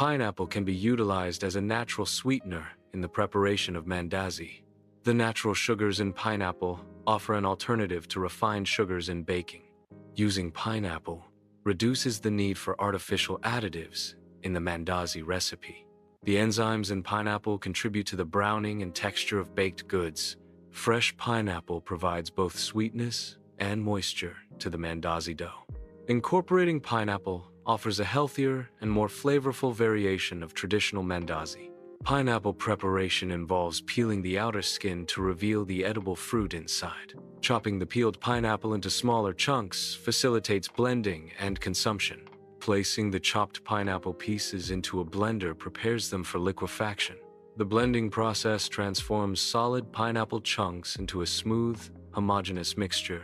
Pineapple can be utilized as a natural sweetener in the preparation of Mandazi. The natural sugars in pineapple offer an alternative to refined sugars in baking. Using pineapple reduces the need for artificial additives in the Mandazi recipe. The enzymes in pineapple contribute to the browning and texture of baked goods. Fresh pineapple provides both sweetness and moisture to the Mandazi dough. Incorporating pineapple offers a healthier and more flavorful variation of traditional Mandazi. Pineapple preparation involves peeling the outer skin to reveal the edible fruit inside. Chopping the peeled pineapple into smaller chunks facilitates blending and consumption. Placing the chopped pineapple pieces into a blender prepares them for liquefaction. The blending process transforms solid pineapple chunks into a smooth, homogeneous mixture.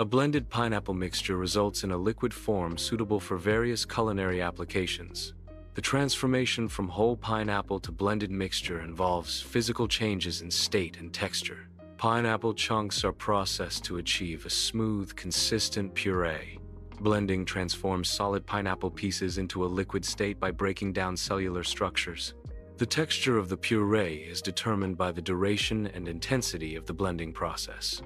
A blended pineapple mixture results in a liquid form suitable for various culinary applications. The transformation from whole pineapple to blended mixture involves physical changes in state and texture. Pineapple chunks are processed to achieve a smooth, consistent puree. Blending transforms solid pineapple pieces into a liquid state by breaking down cellular structures. The texture of the puree is determined by the duration and intensity of the blending process.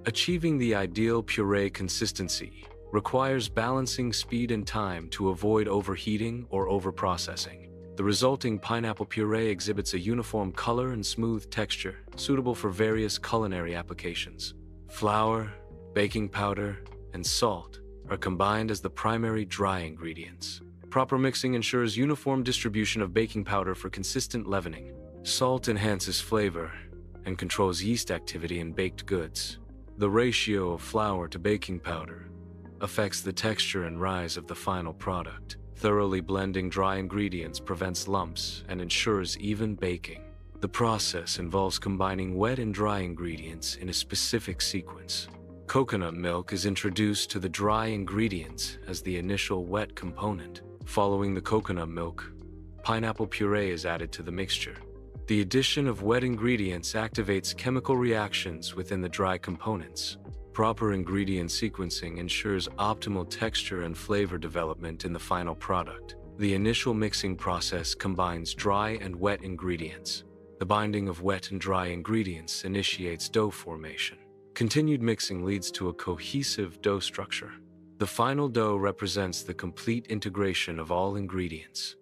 Achieving the ideal puree consistency requires balancing speed and time to avoid overheating or overprocessing. The resulting pineapple puree exhibits a uniform color and smooth texture, suitable for various culinary applications. Flour, baking powder, and salt are combined as the primary dry ingredients. Proper mixing ensures uniform distribution of baking powder for consistent leavening. Salt enhances flavor and controls yeast activity in baked goods. The ratio of flour to baking powder affects the texture and rise of the final product. Thoroughly blending dry ingredients prevents lumps and ensures even baking. The process involves combining wet and dry ingredients in a specific sequence. Coconut milk is introduced to the dry ingredients as the initial wet component. Following the coconut milk, pineapple puree is added to the mixture. The addition of wet ingredients activates chemical reactions within the dry components. Proper ingredient sequencing ensures optimal texture and flavor development in the final product. The initial mixing process combines dry and wet ingredients. The binding of wet and dry ingredients initiates dough formation. Continued mixing leads to a cohesive dough structure. The final dough represents the complete integration of all ingredients.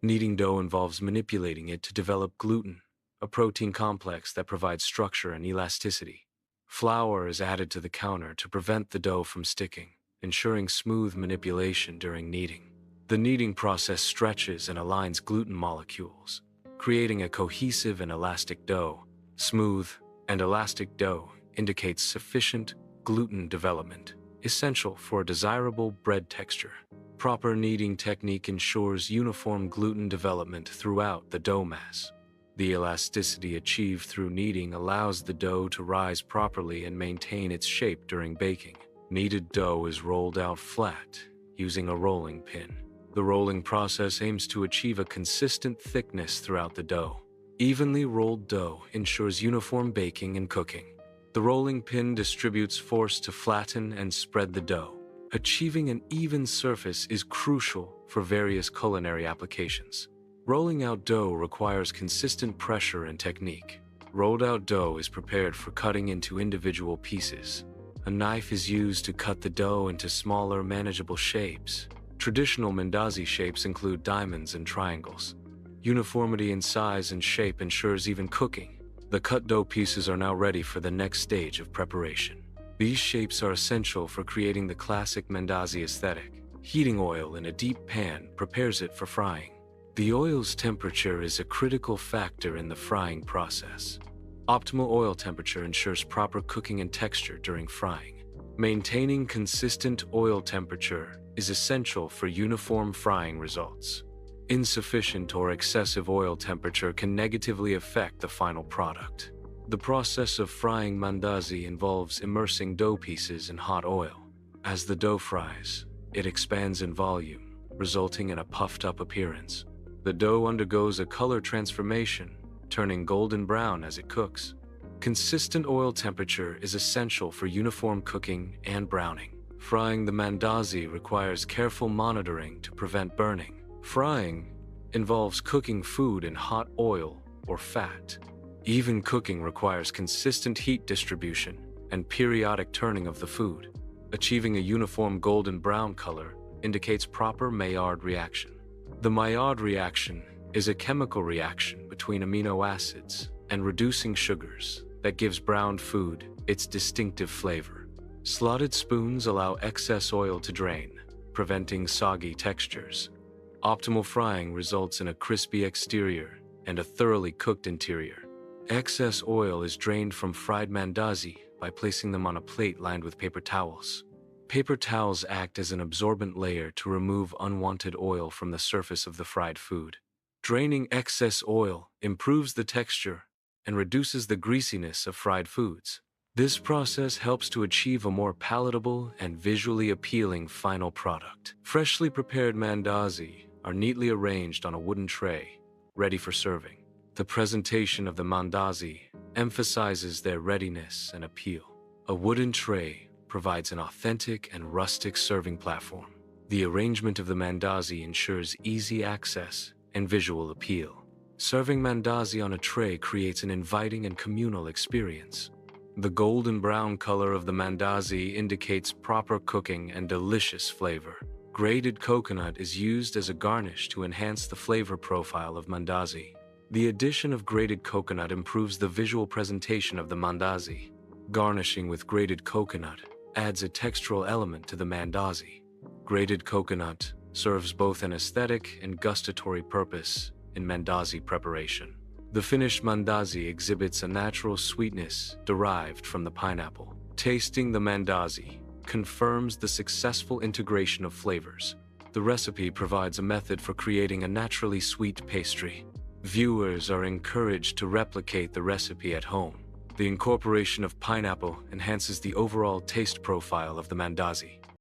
Kneading dough involves manipulating it to develop gluten, a protein complex that provides structure and elasticity. Flour is added to the counter to prevent the dough from sticking, ensuring smooth manipulation during kneading. The kneading process stretches and aligns gluten molecules, creating a cohesive and elastic dough. Smooth and elastic dough indicates sufficient gluten development, essential for a desirable bread texture. Proper kneading technique ensures uniform gluten development throughout the dough mass. The elasticity achieved through kneading allows the dough to rise properly and maintain its shape during baking. Kneaded dough is rolled out flat using a rolling pin. The rolling process aims to achieve a consistent thickness throughout the dough. Evenly rolled dough ensures uniform baking and cooking. The rolling pin distributes force to flatten and spread the dough. Achieving an even surface is crucial for various culinary applications. Rolling out dough requires consistent pressure and technique. Rolled out dough is prepared for cutting into individual pieces. A knife is used to cut the dough into smaller, manageable shapes. Traditional Mandazi shapes include diamonds and triangles. Uniformity in size and shape ensures even cooking. The cut dough pieces are now ready for the next stage of preparation. These shapes are essential for creating the classic Mandazi aesthetic. Heating oil in a deep pan prepares it for frying. The oil's temperature is a critical factor in the frying process. Optimal oil temperature ensures proper cooking and texture during frying. Maintaining consistent oil temperature is essential for uniform frying results. Insufficient or excessive oil temperature can negatively affect the final product. The process of frying Mandazi involves immersing dough pieces in hot oil. As the dough fries, it expands in volume, resulting in a puffed-up appearance. The dough undergoes a color transformation, turning golden brown as it cooks. Consistent oil temperature is essential for uniform cooking and browning. Frying the Mandazi requires careful monitoring to prevent burning. Frying involves cooking food in hot oil or fat. Even cooking requires consistent heat distribution and periodic turning of the food. Achieving a uniform golden brown color indicates proper Maillard reaction. The Maillard reaction is a chemical reaction between amino acids and reducing sugars that gives browned food its distinctive flavor. Slotted spoons allow excess oil to drain, preventing soggy textures. Optimal frying results in a crispy exterior and a thoroughly cooked interior. Excess oil is drained from fried mandazi by placing them on a plate lined with paper towels. Paper towels act as an absorbent layer to remove unwanted oil from the surface of the fried food. Draining excess oil improves the texture and reduces the greasiness of fried foods. This process helps to achieve a more palatable and visually appealing final product. Freshly prepared mandazi are neatly arranged on a wooden tray, ready for serving. The presentation of the mandazi emphasizes their readiness and appeal. A wooden tray provides an authentic and rustic serving platform. The arrangement of the mandazi ensures easy access and visual appeal. Serving mandazi on a tray creates an inviting and communal experience. The golden brown color of the mandazi indicates proper cooking and delicious flavor. Grated coconut is used as a garnish to enhance the flavor profile of mandazi. The addition of grated coconut improves the visual presentation of the mandazi. Garnishing with grated coconut adds a textural element to the mandazi. Grated coconut serves both an aesthetic and gustatory purpose in mandazi preparation. The finished mandazi exhibits a natural sweetness derived from the pineapple. Tasting the mandazi confirms the successful integration of flavors. The recipe provides a method for creating a naturally sweet pastry. Viewers are encouraged to replicate the recipe at home. The incorporation of pineapple enhances the overall taste profile of the mandazi.